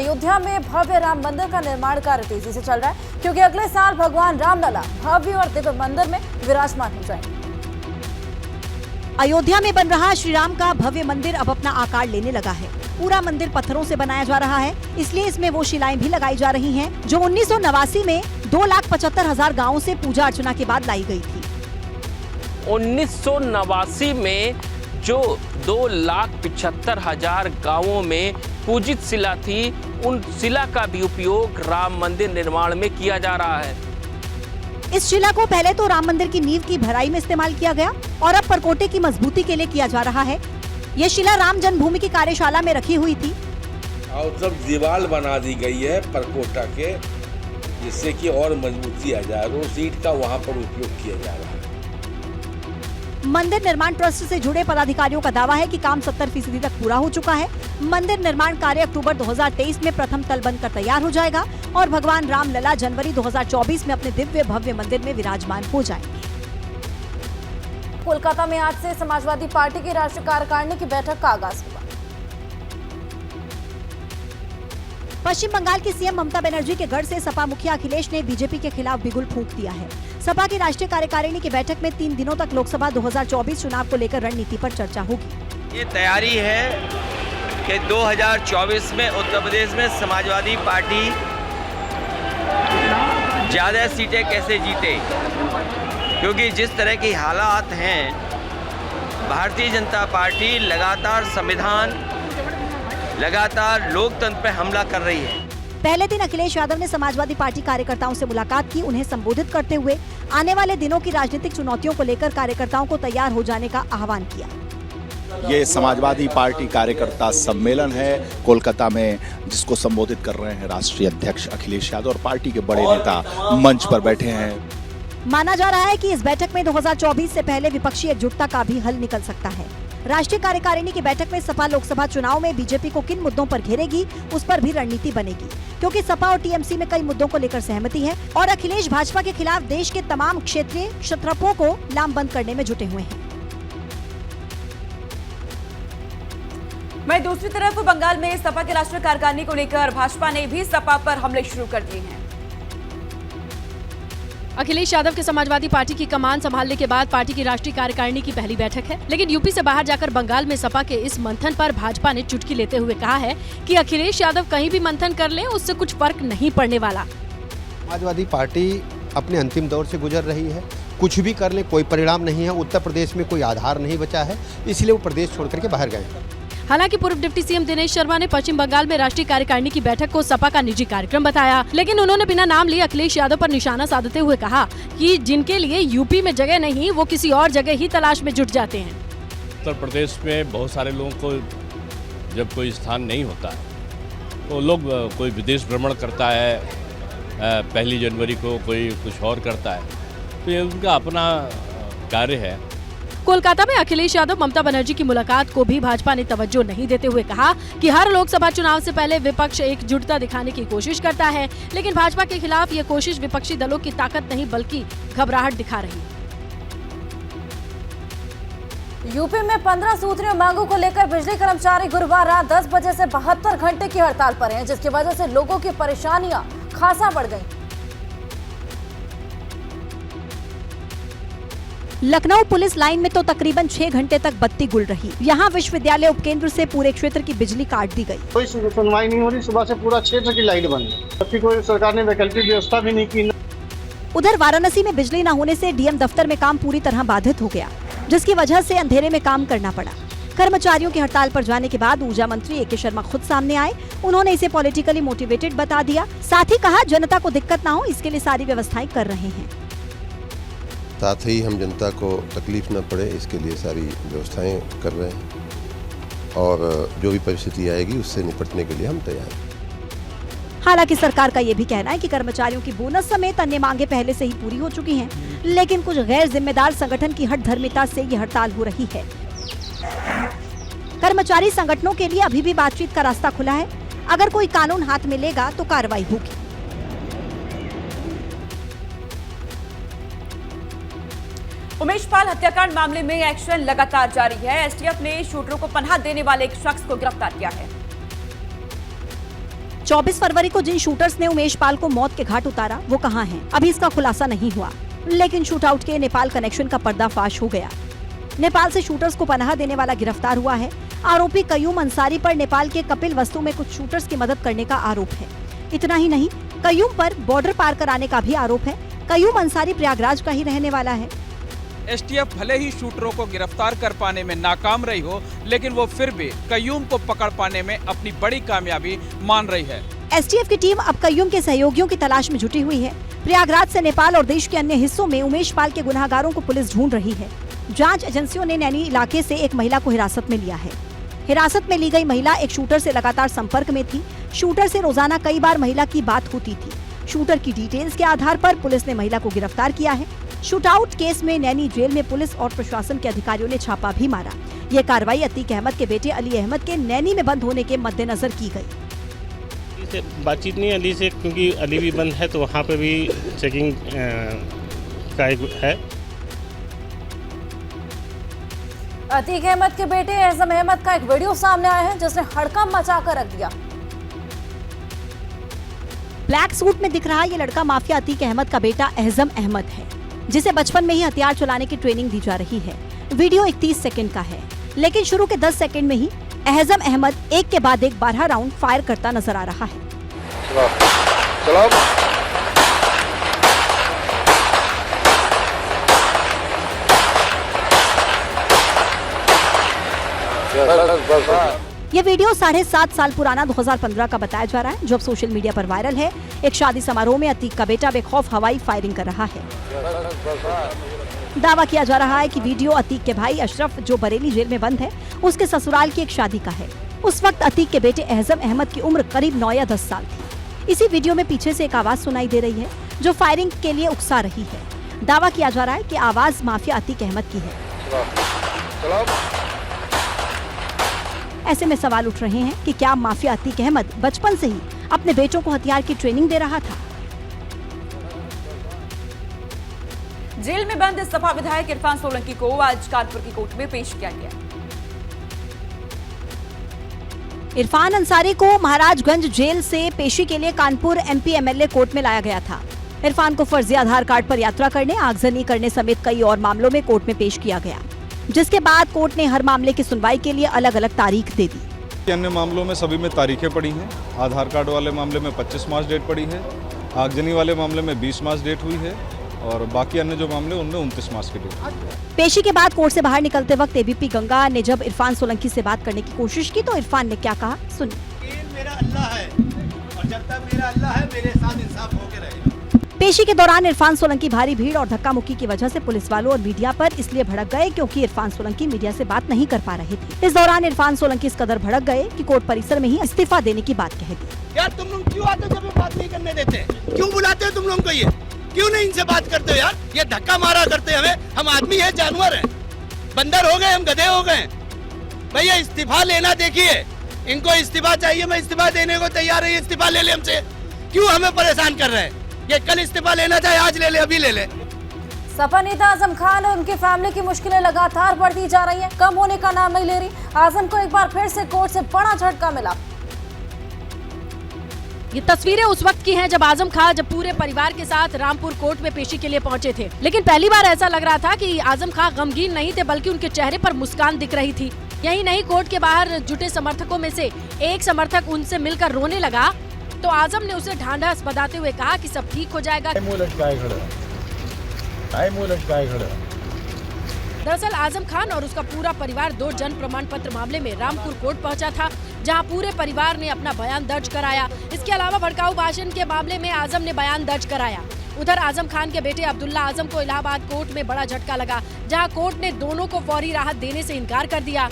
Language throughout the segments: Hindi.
अयोध्या में भव्य राम मंदिर का निर्माण कार्य तेजी से चल रहा है, क्योंकि अगले साल भगवान रामलला भव्य और दिव्य मंदिर में विराजमान हो जाएंगे। अयोध्या में बन रहा श्री राम का भव्य मंदिर अब अपना आकार लेने लगा है। पूरा मंदिर पत्थरों से बनाया जा रहा है, इसलिए इसमें वो शिलाएं भी लगाई जा रही हैं, जो 1989 में 2,75,000 गाँवों से पूजा अर्चना के बाद लाई गई थी। 1989 में जो 2,75,000 गांवों में पूजित शिला थी, उन शिला का भी उपयोग राम मंदिर निर्माण में किया जा रहा है। इस शिला को पहले तो राम मंदिर की नींव की भराई में इस्तेमाल किया गया और अब परकोटे की मजबूती के लिए किया जा रहा है। ये शिला राम जन्मभूमि की कार्यशाला में रखी हुई थी और सब दीवार बना दी गई है परकोटा के, जिससे कि और मजबूती आ जाए। रोज ईंट का वहाँ पर उपयोग किया जा रहा है। मंदिर निर्माण ट्रस्ट से जुड़े पदाधिकारियों का दावा है कि काम 70% तक पूरा हो चुका है। मंदिर निर्माण कार्य अक्टूबर 2023 में प्रथम तल बनकर तैयार हो जाएगा और भगवान रामलला जनवरी 2024 में अपने दिव्य भव्य मंदिर में विराजमान हो जाएंगे। कोलकाता में आज से समाजवादी पार्टी की राष्ट्रीय कार्यकारिणी की बैठक का आगाज हुआ। पश्चिम बंगाल की सीएम ममता बनर्जी के गढ़ से सपा मुखिया अखिलेश ने बीजेपी के खिलाफ बिगुल फूंक दिया है। सपा की राष्ट्रीय कार्यकारिणी की बैठक में 3 दिनों तक लोकसभा 2024 चुनाव को लेकर रणनीति पर चर्चा होगी। ये तैयारी है कि 2024 में उत्तर प्रदेश में समाजवादी पार्टी ज्यादा सीटें कैसे जीते, क्योंकि जिस तरह की हालात हैं, भारतीय जनता पार्टी लगातार संविधान, लगातार लोकतंत्र पर हमला कर रही है। पहले दिन अखिलेश यादव ने समाजवादी पार्टी कार्यकर्ताओं से मुलाकात की। उन्हें संबोधित करते हुए आने वाले दिनों की राजनीतिक चुनौतियों को लेकर कार्यकर्ताओं को तैयार हो जाने का आह्वान किया। ये समाजवादी पार्टी कार्यकर्ता सम्मेलन है कोलकाता में, जिसको संबोधित कर रहे हैं राष्ट्रीय अध्यक्ष अखिलेश यादव और पार्टी के बड़े नेता मंच पर बैठे हैं। माना जा रहा है कि इस बैठक में 2024 से पहले विपक्षी एकजुटता का भी हल निकल सकता है। राष्ट्रीय कार्यकारिणी की बैठक में सपा लोकसभा चुनाव में बीजेपी को किन मुद्दों पर घेरेगी, उस पर भी रणनीति बनेगी, क्योंकि सपा और टीएमसी में कई मुद्दों को लेकर सहमति है और अखिलेश भाजपा के खिलाफ देश के तमाम क्षेत्रीय क्षत्रपों को लामबंद करने में जुटे हुए हैं। वहीं दूसरी तरफ बंगाल में सपा के राष्ट्रीय कार्यकारिणी को लेकर भाजपा ने भी सपा पर हमले शुरू कर दिए हैं। अखिलेश यादव के समाजवादी पार्टी की कमान संभालने के बाद पार्टी की राष्ट्रीय कार्यकारिणी की पहली बैठक है, लेकिन यूपी से बाहर जाकर बंगाल में सपा के इस मंथन पर भाजपा ने चुटकी लेते हुए कहा है कि अखिलेश यादव कहीं भी मंथन कर ले, उससे कुछ फर्क नहीं पड़ने वाला। समाजवादी पार्टी अपने अंतिम दौर से गुजर रही है, कुछ भी कर ले कोई परिणाम नहीं है। उत्तर प्रदेश में कोई आधार नहीं बचा है, इसलिए वो प्रदेश छोड़ करके बाहर गए। हालांकि पूर्व डिप्टी सीएम दिनेश शर्मा ने पश्चिम बंगाल में राष्ट्रीय कार्यकारिणी की बैठक को सपा का निजी कार्यक्रम बताया, लेकिन उन्होंने बिना नाम लिए अखिलेश यादव पर निशाना साधते हुए कहा कि जिनके लिए यूपी में जगह नहीं, वो किसी और जगह ही तलाश में जुट जाते हैं। उत्तर प्रदेश में बहुत सारे लोगों को जब कोई स्थान नहीं होता है तो लोग कोई विदेश भ्रमण करता है, 1 जनवरी को कोई कुछ और करता है, तो ये उनका अपना कार्य है। कोलकाता में अखिलेश यादव ममता बनर्जी की मुलाकात को भी भाजपा ने तवज्जो नहीं देते हुए कहा कि हर लोकसभा चुनाव से पहले विपक्ष एकजुटता दिखाने की कोशिश करता है, लेकिन भाजपा के खिलाफ ये कोशिश विपक्षी दलों की ताकत नहीं बल्कि घबराहट दिखा रही है। यूपी में 15 सूत्रीय मांगों को लेकर बिजली कर्मचारी गुरुवार रात 10 बजे से 72 घंटे की हड़ताल पर हैं, जिसकी वजह से लोगों की परेशानियां खासा बढ़ गई। लखनऊ पुलिस लाइन में तो तकरीबन 6 घंटे तक बत्ती गुल रही। यहाँ विश्वविद्यालय उपकेंद्र से पूरे क्षेत्र की बिजली काट दी गई। कोई सुनवाई नहीं हो रही, सुबह से पूरा क्षेत्र की लाइट बंद है, जबकि कोई सरकार ने वैकल्पिक व्यवस्था भी नहीं की। उधर वाराणसी में बिजली न होने से डीएम दफ्तर में काम पूरी तरह बाधित हो गया, जिसकी वजह से अंधेरे में काम करना पड़ा। कर्मचारियों की हड़ताल पर जाने के बाद ऊर्जा मंत्री ए.के. शर्मा खुद सामने आए। उन्होंने इसे पॉलिटिकली मोटिवेटेड बता दिया, साथ ही कहा जनता को दिक्कत न हो, इसके लिए सारी व्यवस्थाएं कर रहे हैं। साथ ही हम जनता को तकलीफ न पड़े, इसके लिए सारी व्यवस्थाएं कर रहे हैं और जो भी परिस्थिति आएगी उससे निपटने के लिए हम तैयार हैं। हालांकि सरकार का ये भी कहना है कि कर्मचारियों की बोनस समेत अन्य मांगे पहले से ही पूरी हो चुकी हैं, लेकिन कुछ गैर जिम्मेदार संगठन की हठधर्मिता से ये हड़ताल हो रही है। कर्मचारी संगठनों के लिए अभी भी बातचीत का रास्ता खुला है। अगर कोई कानून हाथ में लेगा तो कार्रवाई होगी। उमेश पाल हत्याकांड मामले में एक्शन लगातार जारी है। एसटीएफ ने शूटरों को पनाह देने वाले एक शख्स को गिरफ्तार किया है। 24 फरवरी को जिन शूटर्स ने उमेश पाल को मौत के घाट उतारा वो कहां हैं? अभी इसका खुलासा नहीं हुआ, लेकिन शूटआउट के नेपाल कनेक्शन का पर्दाफाश हो गया। नेपाल से शूटर्स को पनाह देने वाला गिरफ्तार हुआ है। आरोपी कयूम अंसारी पर नेपाल के कपिल वस्तु में कुछ शूटर्स की मदद करने का आरोप है। इतना ही नहीं, कयूम पर बॉर्डर पार कराने का भी आरोप है। कयूम अंसारी प्रयागराज का ही रहने वाला है। एसटीएफ भले ही शूटरों को गिरफ्तार कर पाने में नाकाम रही हो, लेकिन वो फिर भी कयूम को पकड़ पाने में अपनी बड़ी कामयाबी मान रही है। एसटीएफ की टीम अब कयूम के सहयोगियों की तलाश में जुटी हुई है। प्रयागराज से नेपाल और देश के अन्य हिस्सों में उमेश पाल के गुनाहगारों को पुलिस ढूंढ रही है। जांच एजेंसियों ने नैनी इलाके से एक महिला को हिरासत में लिया है। हिरासत में ली गई महिला एक शूटर से लगातार संपर्क में थी। शूटर से रोजाना कई बार महिला की बात होती थी। शूटर की डिटेल्स के आधार पर पुलिस ने महिला को गिरफ्तार किया है। शूटआउट केस में नैनी जेल में पुलिस और प्रशासन के अधिकारियों ने छापा भी मारा। ये कार्रवाई अतीक अहमद के बेटे अली अहमद के नैनी में बंद होने के मद्देनजर की गई। बातचीत नहीं अली से, क्योंकि अली भी बंद है तो वहाँ पे भी चेकिंग का है। अतीक अहमद के बेटे एहजम अहमद का एक वीडियो सामने आया है जिसने हड़कंप मचा कर रख दिया। ब्लैक सूट में दिख रहा ये लड़का माफिया अतीक अहमद का बेटा एहजम अहमद है, जिसे बचपन में ही हथियार चलाने की ट्रेनिंग दी जा रही है। वीडियो 31 सेकंड का है, लेकिन शुरू के 10 सेकंड में ही एहजम अहमद एक के बाद एक 12 राउंड फायर करता नजर आ रहा है। ये वीडियो 7.5 साल पुराना 2015 का बताया जा रहा है, जो अब सोशल मीडिया पर वायरल है। एक शादी समारोह में अतीक का बेटा बेखौफ हवाई फायरिंग कर रहा है। दावा किया जा रहा है कि वीडियो अतीक के भाई अशरफ, जो बरेली जेल में बंद है, उसके ससुराल की एक शादी का है। उस वक्त अतीक के बेटे एहजम अहमद की उम्र करीब 9 या 10 साल थी। इसी वीडियो में पीछे से एक आवाज सुनाई दे रही है जो फायरिंग के लिए उकसा रही है। दावा किया जा रहा है कि आवाज माफिया अतीक अहमद की है। ऐसे में सवाल उठ रहे हैं कि क्या माफिया अतीक अहमद बचपन से ही अपने बेटों को हथियार की ट्रेनिंग दे रहा था? जेल में बंद सपा विधायक इरफान सोलंकी को आज कानपुर की कोर्ट में पेश किया गया। इरफान अंसारी को महाराजगंज जेल से पेशी के लिए कानपुर एमपी एमएलए कोर्ट में लाया गया था। इरफान को फर्जी आधार कार्ड पर यात्रा करने, आगजनी करने समेत कई और मामलों में कोर्ट में पेश किया गया, जिसके बाद कोर्ट ने हर मामले की सुनवाई के लिए अलग अलग तारीख दे दी। अन्य मामलों में सभी में तारीखें पड़ी हैं। आधार कार्ड वाले मामले में 25 मार्च डेट पड़ी है, आगजनी वाले मामले में 20 मार्च डेट हुई है और बाकी अन्य जो मामले उनमें 29 मार्च की डेट। पेशी के बाद कोर्ट से बाहर निकलते वक्त एबीपी गंगा ने जब इरफान सोलंकी से बात करने की कोशिश की तो इरफान ने क्या कहा, सुनिए। मेरा अल्लाह है और जब तक मेरा अल्लाह है मेरे साथ इंसाफ होके रहेगा। पेशी के दौरान इरफान सोलंकी भारी भीड़ और धक्का मुक्की की वजह से पुलिस वालों और मीडिया पर इसलिए भड़क गए क्योंकि इरफान सोलंकी मीडिया से बात नहीं कर पा रहे थे। इस दौरान इरफान सोलंकी इस कदर भड़क गए कि कोर्ट परिसर में ही इस्तीफा देने की बात कह दी। यार तुम लोग क्यों आते जब बात नहीं करने देते? क्यों बुलाते हो तुम लोग को? ये क्यों नहीं इनसे बात करते हो यार? ये धक्का मारा करते हमें। हम आदमी है, जानवर है, बंदर हो गए, हम गधे हो गए। भैया इस्तीफा लेना, देखिए इनको इस्तीफा चाहिए, मैं इस्तीफा देने को तैयार है। इस्तीफा ले हमसे, क्यों हमें परेशान कर रहे हैं? ये कल इस्तीफा लेना चाहे आज ले ले, अभी ले ले। सपा नेता आजम खान और उनकी फैमिली की मुश्किलें लगातार बढ़ती जा रही हैं, कम होने का नाम नहीं ले रही। आजम को एक बार फिर से कोर्ट से बड़ा झटका मिला। ये तस्वीरें उस वक्त की हैं जब आजम खान जब पूरे परिवार के साथ रामपुर कोर्ट में पेशी के लिए पहुंचे थे। लेकिन पहली बार ऐसा लग रहा था कि आजम खान गमगीन नहीं थे, बल्कि उनके चेहरे पर मुस्कान दिख रही थी। यही नहीं, कोर्ट के बाहर जुटे समर्थकों में से एक समर्थक उनसे मिलकर रोने लगा तो आजम ने उसे ढांढस बधाते हुए कहा कि सब ठीक हो जाएगा। दरअसल आजम खान और उसका पूरा परिवार 2 जन्म प्रमाण पत्र मामले में रामपुर कोर्ट पहुंचा था, जहां पूरे परिवार ने अपना बयान दर्ज कराया। इसके अलावा भड़काऊ भाषण के मामले में आजम ने बयान दर्ज कराया। उधर आजम खान के बेटे अब्दुल्ला आजम को इलाहाबाद कोर्ट में बड़ा झटका लगा, जहां कोर्ट ने दोनों को फौरी राहत देने से इनकार कर दिया।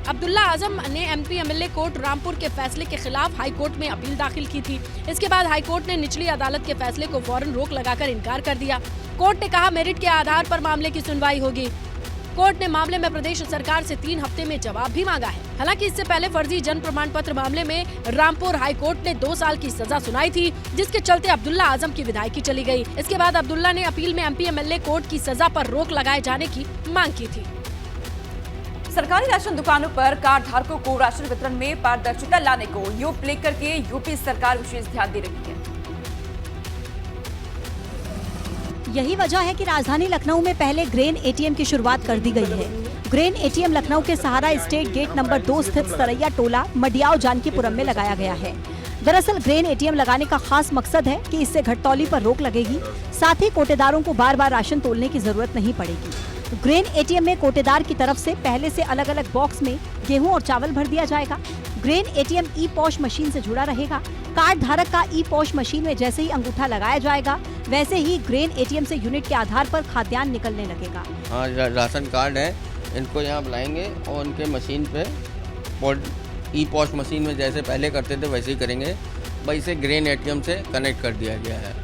अब्दुल्ला आजम ने एमपी एमएलए कोर्ट रामपुर के फैसले के खिलाफ हाई कोर्ट में अपील दाखिल की थी। इसके बाद हाई कोर्ट ने निचली अदालत के फैसले को फौरन रोक लगाकर इनकार कर दिया। कोर्ट ने कहा मेरिट के आधार पर मामले की सुनवाई होगी। कोर्ट ने मामले में प्रदेश सरकार से 3 हफ्ते में जवाब भी मांगा है। हालांकि इससे पहले फर्जी जन्म प्रमाण पत्र मामले में रामपुर हाई कोर्ट ने 2 साल की सजा सुनाई थी, जिसके चलते अब्दुल्ला आजम की विदायगी चली गई। इसके बाद अब्दुल्ला ने अपील में एमपी एमएलए कोर्ट की सजा पर रोक लगाए जाने की मांग की थी। सरकारी राशन दुकानों पर कार्ड धारकों को राशन वितरण में पारदर्शिता लाने को यूप लेकर के यूपी सरकार विशेष ध्यान दे रही है। यही वजह है कि राजधानी लखनऊ में पहले ग्रेन एटीएम की शुरुआत कर दी गई है। ग्रेन एटीएम लखनऊ के सहारा स्टेट गेट नंबर 2 स्थित सरैया टोला मडियाव जानकीपुरम में लगाया गया है। दरअसल ग्रेन एटीएम लगाने का खास मकसद है कि इससे घटतौली पर रोक लगेगी, साथ ही कोटेदारों को बार बार राशन तोलने की जरूरत नहीं पड़ेगी। ग्रेन एटीएम में कोटेदार की तरफ से पहले से अलग अलग बॉक्स में गेहूं और चावल भर दिया जाएगा। ग्रेन एटीएम ई पॉश मशीन से जुड़ा रहेगा। कार्ड धारक का ई पॉश मशीन में जैसे ही अंगूठा लगाया जाएगा, वैसे ही ग्रेन एटीएम से यूनिट के आधार पर खाद्यान्न निकलने लगेगा। हाँ, राशन कार्ड है, इनको यहाँ बुलाएंगे और उनके मशीन पे ई पॉश मशीन में जैसे पहले करते थे वैसे ही करेंगे। भाई इसे ग्रेन एटीएम से कनेक्ट कर दिया गया है।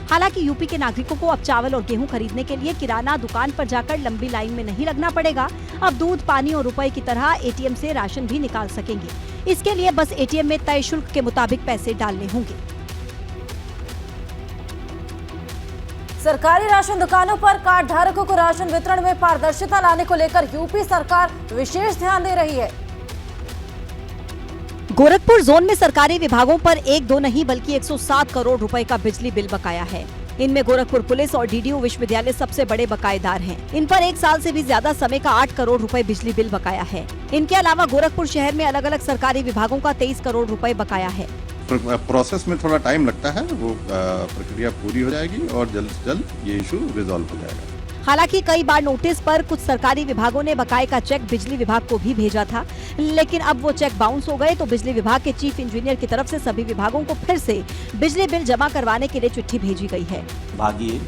हालांकि यूपी के नागरिकों को अब चावल और गेहूं खरीदने के लिए किराना दुकान पर जाकर लंबी लाइन में नहीं लगना पड़ेगा। अब दूध, पानी और रुपए की तरह एटीएम से राशन भी निकाल सकेंगे। इसके लिए बस एटीएम में तय शुल्क के मुताबिक पैसे डालने होंगे। सरकारी राशन दुकानों पर कार्ड धारकों को राशन वितरण में पारदर्शिता लाने को लेकर यूपी सरकार विशेष ध्यान दे रही है। गोरखपुर जोन में सरकारी विभागों पर 1-2 नहीं बल्कि 107 करोड़ रुपए का बिजली बिल बकाया है। इनमें गोरखपुर पुलिस और डीडीयू विश्वविद्यालय सबसे बड़े बकायेदार हैं। इन पर 1 साल से भी ज्यादा समय का 8 करोड़ रुपए बिजली बिल बकाया है। इनके अलावा गोरखपुर शहर में अलग अलग सरकारी विभागों का 23 करोड़ रुपए बकाया है। प्रोसेस में थोड़ा टाइम लगता है, वो प्रक्रिया पूरी हो जाएगी और जल्द से जल्द ये इशू रिजॉल्व हो जाएगा। हालांकि कई बार नोटिस पर कुछ सरकारी विभागों ने बकाये का चेक बिजली विभाग को भी भेजा था, लेकिन अब वो चेक बाउंस हो गए तो बिजली विभाग के चीफ इंजीनियर की तरफ से सभी विभागों को फिर से बिजली बिल जमा करवाने के लिए चिट्ठी भेजी गई है। विभागीय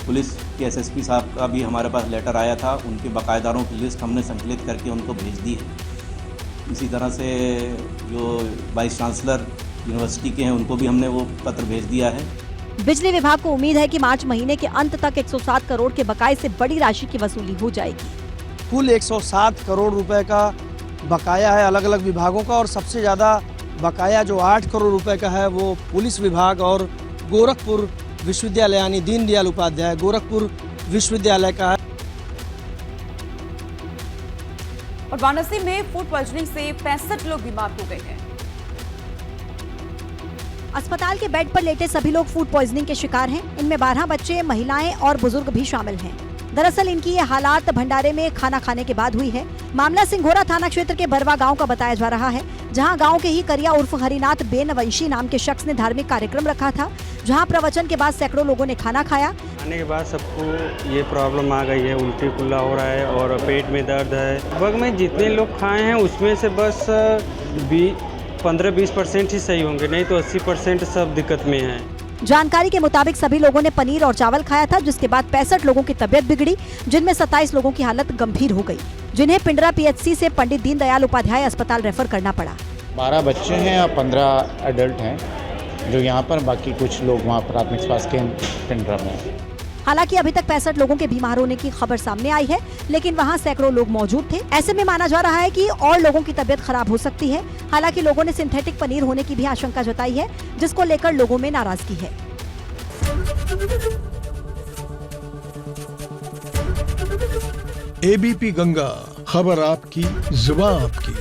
पुलिस के एसएसपी साहब का भी हमारे पास लेटर आया था, उनके बकायेदारों की लिस्ट हमने संकलित करके उनको भेज दी है। इसी तरह से जो वाइस चांसलर यूनिवर्सिटी के हैं उनको भी हमने वो पत्र भेज दिया है। बिजली विभाग को उम्मीद है कि मार्च महीने के अंत तक 107 करोड़ के बकाये से बड़ी राशि की वसूली हो जाएगी। कुल 107 करोड़ रुपए का बकाया है अलग अलग विभागों का, और सबसे ज्यादा बकाया जो 8 करोड़ रुपए का है वो पुलिस विभाग और गोरखपुर विश्वविद्यालय यानी दीनदयाल उपाध्याय गोरखपुर विश्वविद्यालय का है। और वाराणसी में फूड पॉइजनिंग से 65 लोग बीमार हो गए हैं। अस्पताल के बेड पर लेटे सभी लोग फूड पॉइजनिंग के शिकार हैं। इनमें 12 बच्चे, महिलाएं और बुजुर्ग भी शामिल हैं। दरअसल इनकी ये हालात भंडारे में खाना खाने के बाद हुई है। मामला सिंघोरा थाना क्षेत्र के बरवा गांव का बताया जा रहा है, जहां गांव के ही करिया उर्फ हरिनाथ बेनवंशी नाम के शख्स ने धार्मिक कार्यक्रम रखा था, जहां प्रवचन के बाद सैकड़ों लोगों ने खाना खाया। खाने के बाद सबको ये प्रॉब्लम आ गई है, उल्टी कुल्ला हो रहा है और पेट में दर्द है। लगभग में जितने लोग खाए हैं उसमें से बस 15-20% ही सही होंगे, नहीं तो 80% सब दिक्कत में हैं। जानकारी के मुताबिक सभी लोगों ने पनीर और चावल खाया था, जिसके बाद 65 लोगों की तबीयत बिगड़ी, जिनमें 27 लोगों की हालत गंभीर हो गई, जिन्हें पिंडरा पीएचसी से पंडित दीनदयाल उपाध्याय अस्पताल रेफर करना पड़ा। 12 बच्चे हैं और 15 एडल्ट हैं जो यहाँ पर, बाकी कुछ लोग वहाँ प्राथमिक स्वास्थ्य केंद्र पिंडरा में। हालांकि अभी तक 65 लोगों के बीमार होने की खबर सामने आई है, लेकिन वहां सैकड़ों लोग मौजूद थे। ऐसे में माना जा रहा है कि और लोगों की तबीयत खराब हो सकती है। हालांकि लोगों ने सिंथेटिक पनीर होने की भी आशंका जताई है, जिसको लेकर लोगों में नाराजगी है। एबीपी गंगा, खबर आपकी, जुबान आपकी।